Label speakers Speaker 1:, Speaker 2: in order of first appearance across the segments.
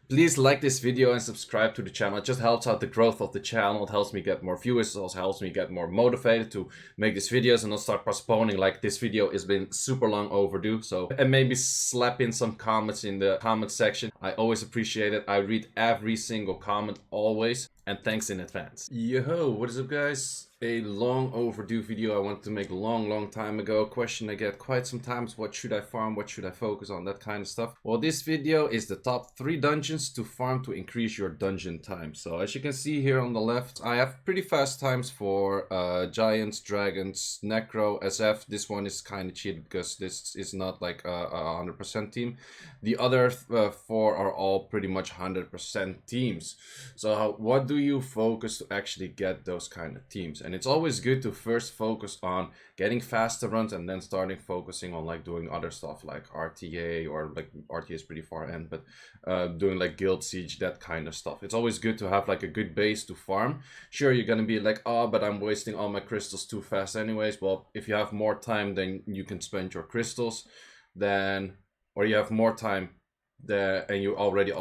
Speaker 1: Please like this video and subscribe to the channel. It just helps out the growth of the channel. It helps me get more viewers. It also helps me get more motivated to make these videos and not start postponing. Like, this video has been super long overdue. So, and maybe slap in some comments in the comment section. I always appreciate it. I read every single comment always. And thanks in advance. Yo, what is up, guys? A long overdue video I wanted to make long time ago. A question I get quite sometimes: what should I farm, what should I focus on, that kind of stuff. Well, this video is the top 3 dungeons to farm to increase your dungeon time. So as you can see here on the left, I have pretty fast times for giants, dragons, necro, SF. This one is kind of cheated because this is not like a 100% team. The other 4 are all pretty much 100% teams. So what do you focus to actually get those kind of teams? And it's always good to first focus on getting faster runs and then starting focusing on like doing other stuff like RTA, or like RTA is pretty far end, but doing like guild siege, that kind of stuff. It's always good to have like a good base to farm. Sure, you're gonna be like, oh, but I'm wasting all my crystals too fast anyways. Well, if you have more time than you can spend your crystals, then, or you have more time there and you already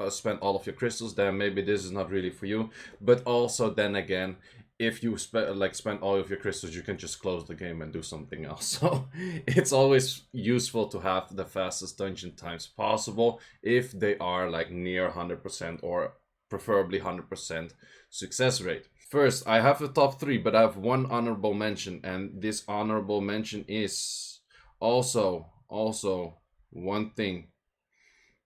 Speaker 1: spent all of your crystals, then maybe this is not really for you. But also, then again, if you spend all of your crystals, you can just close the game and do something else. So it's always useful to have the fastest dungeon times possible if they are like near 100% or preferably 100% success rate. First, I have the top 3, but I have one honorable mention, and this honorable mention is also one thing.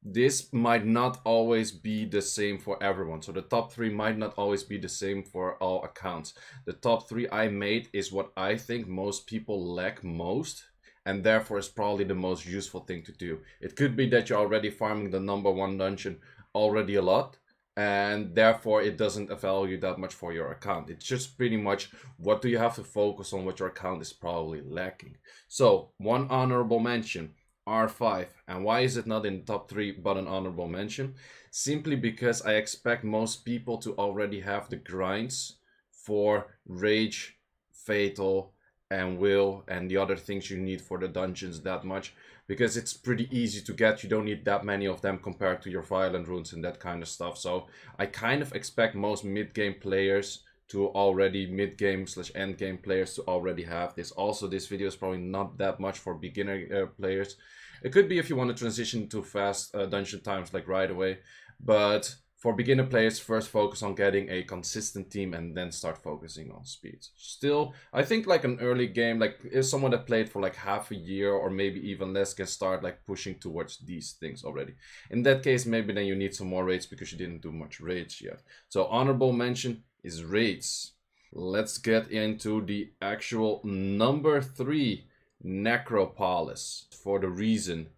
Speaker 1: This might not always be the same for everyone. So the top 3 might not always be the same for all accounts. The top 3 I made is what I think most people lack most, and therefore is probably the most useful thing to do. It could be that you're already farming the #1 dungeon already a lot, and therefore it doesn't value that much for your account. It's just pretty much what do you have to focus on, what your account is probably lacking. So one honorable mention: R5. And why is it not in the top 3 but an honorable mention? Simply because I expect most people to already have the grinds for rage, fatal, and will, and the other things you need for the dungeons that much, because it's pretty easy to get. You don't need that many of them compared to your violent runes and that kind of stuff. So I kind of expect most mid-game players to already, mid-game / end-game players to already have this. Also, this video is probably not that much for beginner players. It could be if you want to transition to fast dungeon times like right away, but for beginner players, first focus on getting a consistent team and then start focusing on speed. Still, I think like an early game, like if someone that played for like half a year or maybe even less can start like pushing towards these things already. In that case, maybe then you need some more raids because you didn't do much raids yet. So honorable mention is raids. Let's get into the actual number 3, Necropolis. For the reason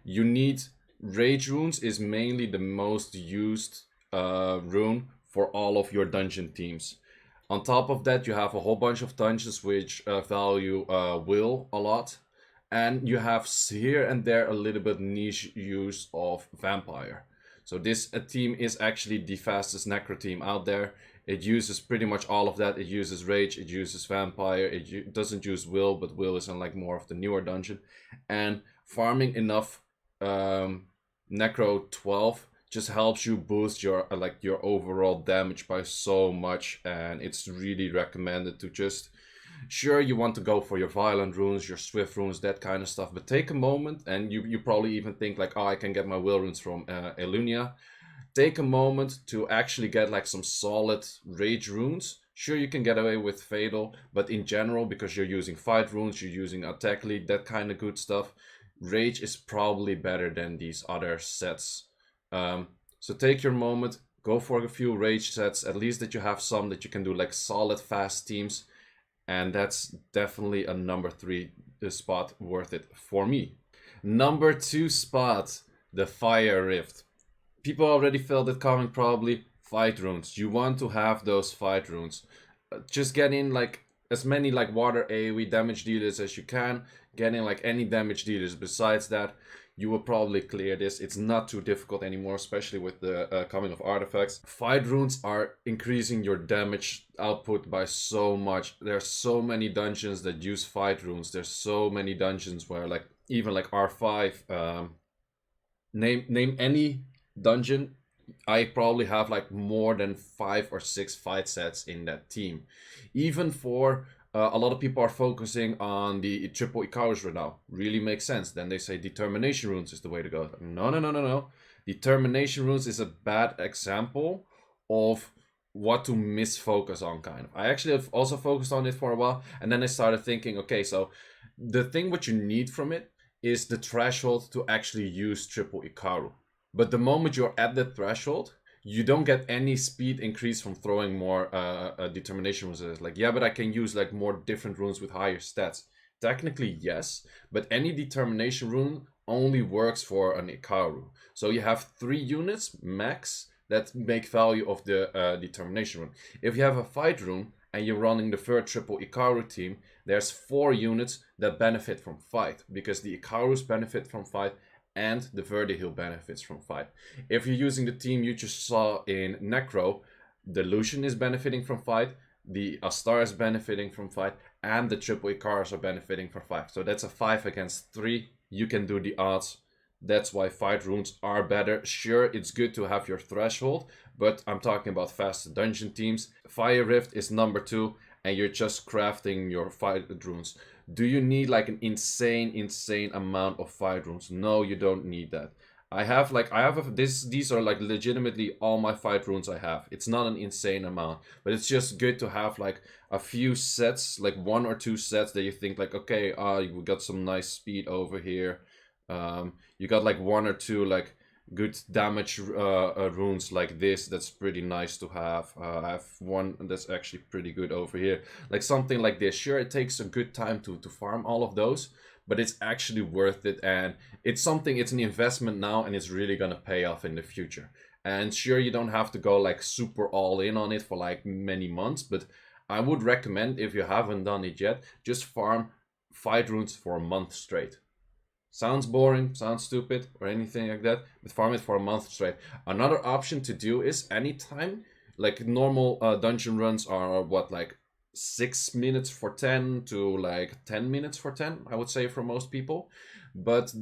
Speaker 1: you need rage runes is mainly the most used rune for all of your dungeon teams. On top of that, you have a whole bunch of dungeons which value will a lot, and you have here and there a little bit niche use of vampire. So this team is actually the fastest necro team out there. It uses pretty much all of that. It uses rage, it uses vampire, it doesn't use will, but will is on like more of the newer dungeon. And farming enough necro 12 just helps you boost your your overall damage by so much, and it's really recommended to just, sure, you want to go for your violent runes, your swift runes, that kind of stuff, but take a moment, and you probably even think like, oh, I can get my will runes from Elunia. Take a moment to actually get like some solid rage runes. Sure, you can get away with fatal, but in general, because you're using fight runes, you're using attack lead, that kind of good stuff, rage is probably better than these other sets. So take your moment, go for a few rage sets, at least that you have some that you can do like solid fast teams, and that's definitely a number 3 spot worth it for me. Number 2 spot, the Fire Rift. People already felt it coming probably. Fight runes. You want to have those fight runes. Just get in like as many like water AoE damage dealers as you can. Get in like any damage dealers besides that. You will probably clear this. It's not too difficult anymore, especially with the coming of artifacts. Fight runes are increasing your damage output by so much. There are so many dungeons that use fight runes. There's so many dungeons where like even like R5, name any dungeon, I probably have like more than 5 or 6 fight sets in that team. Even for a lot of people are focusing on the triple Icarus right now. Really makes sense. Then they say determination runes is the way to go. No, no, no, no, no. Determination runes is a bad example of what to misfocus on, kind of. I actually have also focused on it for a while, and then I started thinking, okay, so the thing what you need from it is the threshold to actually use triple Ikaru. But the moment you're at the threshold, you don't get any speed increase from throwing more determination runes. It's like, yeah, but I can use like more different runes with higher stats. Technically, yes, but any determination rune only works for an Ikaru. So you have 3 units max that make value of the determination rune. If you have a fight rune and you're running the third triple Ikaru team, there's 4 units that benefit from fight, because the Ikarus benefit from fight and the Verdiheal benefits from fight. If you're using the team you just saw in Necro, the Lucian is benefiting from fight, the Astar is benefiting from fight, and the triple Icarus are benefiting from fight. So that's a 5 against 3. You can do the odds. That's why fight runes are better. Sure, it's good to have your threshold, but I'm talking about faster dungeon teams. Fire Rift is number 2, and you're just crafting your fight runes. Do you need like an insane amount of fight runes? No, you don't need that. These are like legitimately all my fight runes I have. It's not an insane amount, but it's just good to have like a few sets, like 1 or 2 sets that you think like, okay, we got some nice speed over here. You got like 1 or 2 like good damage runes like this. That's pretty nice to have. I have one that's actually pretty good over here, like something like this. Sure, it takes a good time to farm all of those, but it's actually worth it, and it's an investment now, and it's really gonna pay off in the future. And sure, you don't have to go like super all in on it for like many months, but I would recommend, if you haven't done it yet, just farm fight runes for a month straight. Sounds boring, sounds stupid, or anything like that, but farm it for a month straight. Another option to do is anytime, like normal dungeon runs are what, like 6 minutes for 10 to like 10 minutes for 10, I would say, for most people. But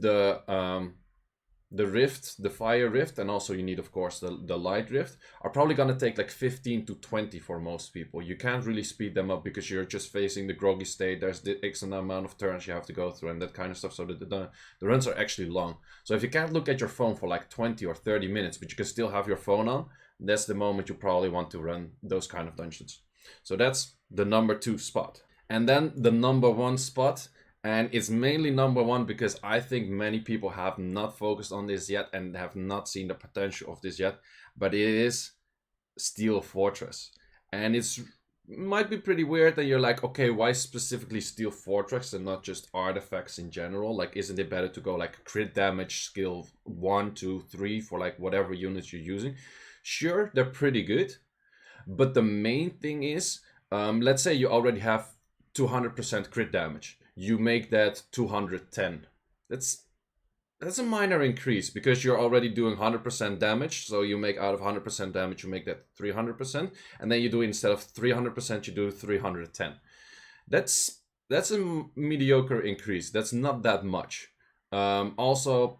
Speaker 1: the rift, the fire rift, and also you need of course the light rift, are probably gonna take like 15 to 20 for most people. You can't really speed them up because you're just facing the groggy state. There's the X amount of turns you have to go through and that kind of stuff, so the runs are actually long. So if you can't look at your phone for like 20 or 30 minutes, but you can still have your phone on, that's the moment you probably want to run those kind of dungeons. So that's the number 2 spot. And then the number 1 spot, and it's mainly number 1 because I think many people have not focused on this yet and have not seen the potential of this yet, but it is Steel Fortress. And it might be pretty weird that you're like, okay, why specifically Steel Fortress and not just artifacts in general? Like, isn't it better to go like crit damage skill 1, 2, 3 for like whatever units you're using? Sure, they're pretty good, but the main thing is, let's say you already have 200% crit damage. You make that 210. That's a minor increase because you're already doing 100% damage. So you make out of 100% damage, you make that 300%, and then you do, instead of 300%, you do 310. That's a mediocre increase. That's not that much. Also,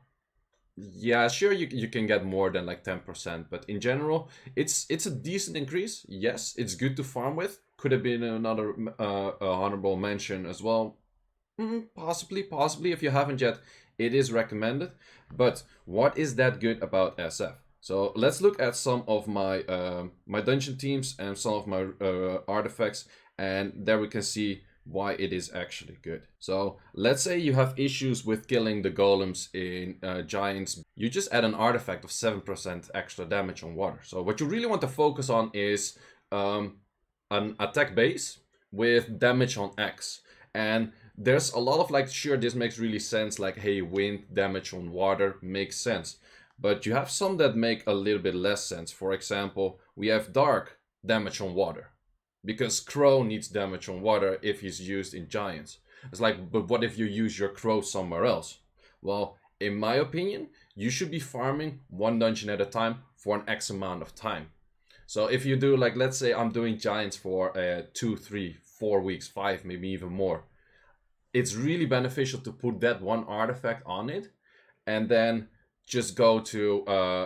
Speaker 1: yeah, sure, you can get more than like 10%, but in general, it's a decent increase. Yes, it's good to farm with. Could have been another honorable mention as well. Possibly. If you haven't yet, it is recommended. But what is that good about SF? So let's look at some of my my dungeon teams and some of my artifacts, and there we can see why it is actually good. So let's say you have issues with killing the golems in giants. You just add an artifact of 7% extra damage on water. So what you really want to focus on is an attack base with damage on X. And there's a lot of like, sure, this makes really sense, like, hey, wind damage on water makes sense, but you have some that make a little bit less sense. For example, we have dark damage on water because Crow needs damage on water if he's used in giants. It's like, but what if you use your Crow somewhere else? Well, in my opinion, you should be farming 1 dungeon at a time for an X amount of time. So if you do, like, let's say I'm doing giants for 2, 3, 4 weeks, 5, maybe even more, it's really beneficial to put that 1 artifact on it and then just go to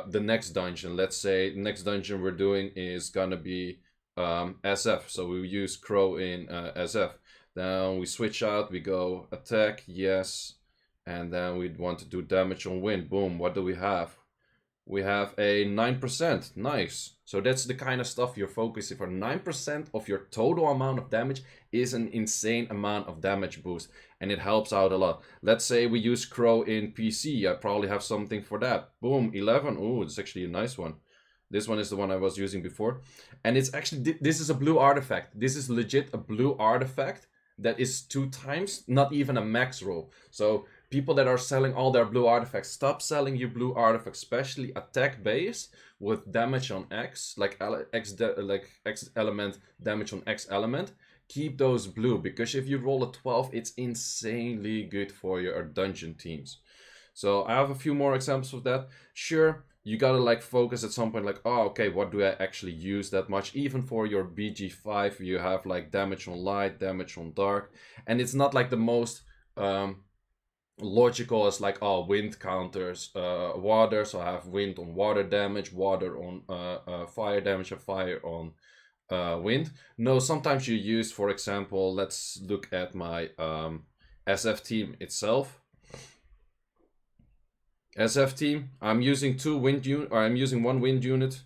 Speaker 1: the next dungeon. Let's say the next dungeon we're doing is gonna be SF. So we use Crow in SF. Then we switch out, we go attack, yes. And then we want to do damage on wind. Boom, what do we have? We have a 9%, nice. So that's the kind of stuff you're focusing for. 9% of your total amount of damage is an insane amount of damage boost. And it helps out a lot. Let's say we use Crow in PC. I probably have something for that. Boom, 11. Oh, it's actually a nice one. This one is the one I was using before. And it's actually, this is a blue artifact. This is legit a blue artifact that is 2 times, not even a max roll. So people that are selling all their blue artifacts, stop selling your blue artifacts, especially attack base with damage on X, like X element damage on X element. Keep those blue, because if you roll a 12, it's insanely good for your dungeon teams. So I have a few more examples of that. Sure, you gotta like focus at some point, like, oh, okay, what do I actually use that much? Even for your BG5, you have like damage on light, damage on dark, and it's not like the most logical as like, oh, wind counters water, so I have wind on water damage, water on fire damage, and fire on wind. No, sometimes you use, for example, let's look at my SF team itself. SF team, I'm using 2 wind unit, or I'm using 1 wind unit.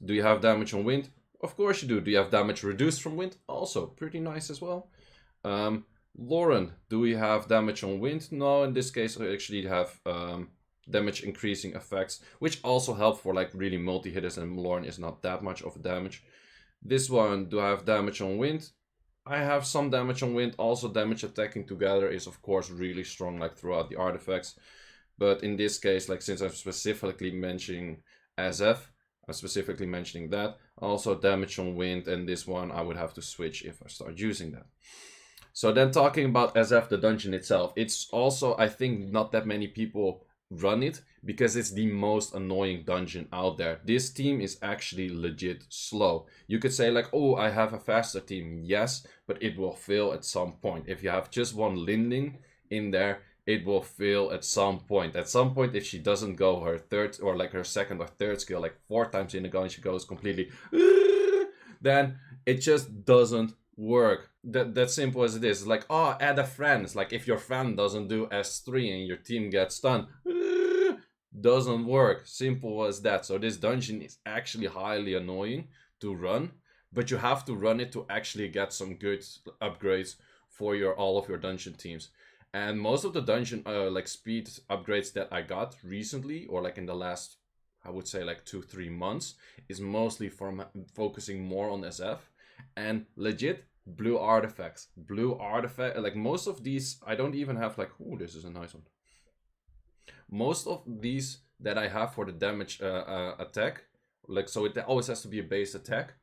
Speaker 1: Do you have damage on wind? Of course you do. Do you have damage reduced from wind? Also pretty nice as well. Lauren, do we have damage on wind? No, in this case I actually have damage increasing effects, which also help for like really multi-hitters, and Lauren is not that much of a damage. This one, do I have damage on wind? I have some damage on wind. Also damage attacking together is of course really strong, like throughout the artifacts. But in this case, like since I'm specifically mentioning SF, I'm specifically mentioning that. Also damage on wind, and this one I would have to switch if I start using that. So then talking about SF, the dungeon itself, it's also, I think, not that many people run it because it's the most annoying dungeon out there. This team is actually legit slow. You could say like, oh, I have a faster team. Yes, but it will fail at some point. If you have just one Linding in there, it will fail at some point. At some point, if she doesn't go her third or like her second or third skill like 4 times in a go and she goes completely, then it just doesn't work. That simple as it is. It's like, oh, add a friend. It's like if your friend doesn't do S3 and your team gets stunned, doesn't work. Simple as that. So this dungeon is actually highly annoying to run, but you have to run it to actually get some good upgrades for all of your dungeon teams. And most of the dungeon like speed upgrades that I got recently, or like in the last, I would say like 2-3 months, is mostly from focusing more on SF and legit blue artifacts. Blue artifact, like most of these, I don't even have like, oh, this is a nice one. Most of these that I have for the damage attack, like, so it always has to be a base attack,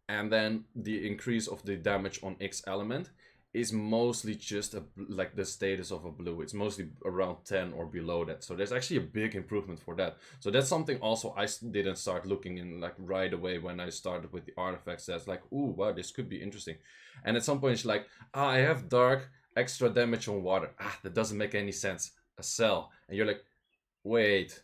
Speaker 1: and then the increase of the damage on X element is mostly just like the status of a blue. It's mostly around 10 or below that. So there's actually a big improvement for that. So that's something also I didn't start looking in like right away when I started with the artifacts. That's like, ooh, wow, this could be interesting. And at some point it's like, I have dark, extra damage on water. That doesn't make any sense. A cell. And you're like, wait,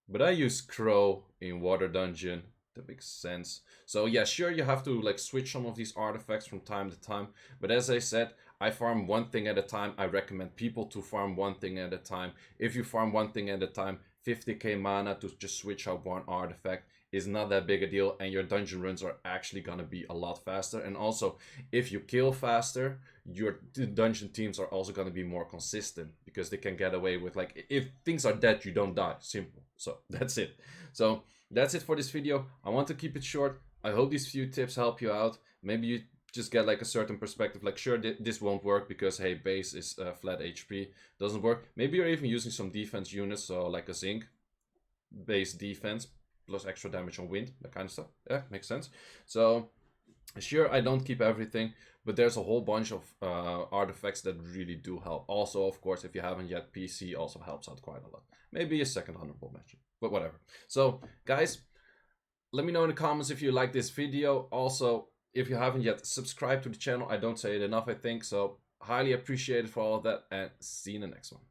Speaker 1: but I use Crow in water dungeon. That makes sense. So yeah, sure, you have to like switch some of these artifacts from time to time, but as I said, I farm one thing at a time. I recommend people to farm one thing at a time. If you farm one thing at a time, 50k mana to just switch out one artifact is not that big a deal, and your dungeon runs are actually gonna be a lot faster. And also, if you kill faster, your dungeon teams are also gonna be more consistent, because they can get away with, like, if things are dead, you don't die. Simple. So that's it. So that's it for this video. I want to keep it short. I hope these few tips help you out. Maybe you just get like a certain perspective, like, sure, this won't work because, hey, base is flat HP, doesn't work. Maybe you're even using some defense units, so like a zinc base defense plus extra damage on wind, that kind of stuff. Yeah, makes sense. So sure, I don't keep everything, but there's a whole bunch of artifacts that really do help. Also, of course, if you haven't yet, PC also helps out quite a lot. Maybe a second honorable mention, but whatever. So guys, let me know in the comments if you like this video. Also, if you haven't yet, subscribe to the channel. I don't say it enough, I think. So highly appreciated for all of that, and see you in the next one.